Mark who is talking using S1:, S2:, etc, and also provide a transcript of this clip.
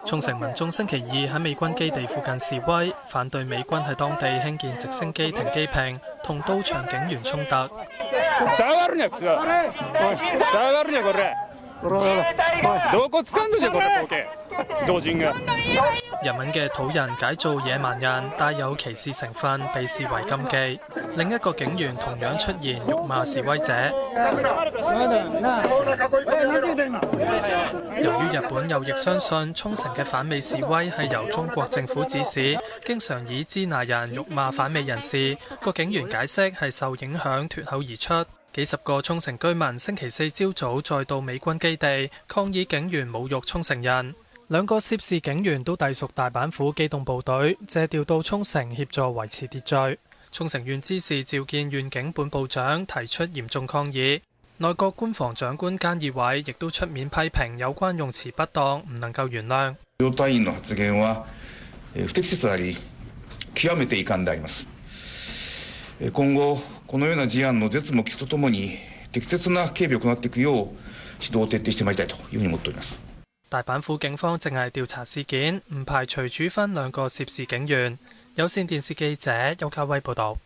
S1: 沖繩民眾星期二喺美軍基地附近示威，反對美軍喺當地興建直升機停機坪，同到場警員衝突。日文嘅土人解做野蠻人，帶有歧視成分，被視為禁忌。另一個警員同樣出現辱罵示威者。由於日本右翼相信沖繩嘅反美示威係由中國政府指使，經常以支那人辱罵反美人士，個警員解釋係受影響脫口而出。幾十個沖繩居民星期四朝早再到美軍基地抗議警員侮辱沖繩人。兩個涉事警員都隸屬大阪府機動部隊，借調到沖繩協助維持秩序。沖繩縣知事召見縣警本部長，提出嚴重抗議。內閣官房長官菅義偉亦都出面批評有關用詞不當，唔能夠原諒。
S2: 隊員の発言は不適切であり、極めて遺憾であります。今後このような事案の絶無期とともに適切な警備を行っていくよう指導を徹底してまいりたいというふうに思っております。
S1: 大阪府警方正係調查事件，唔排除處分兩個涉事警員。有線電視記者邱家威報導。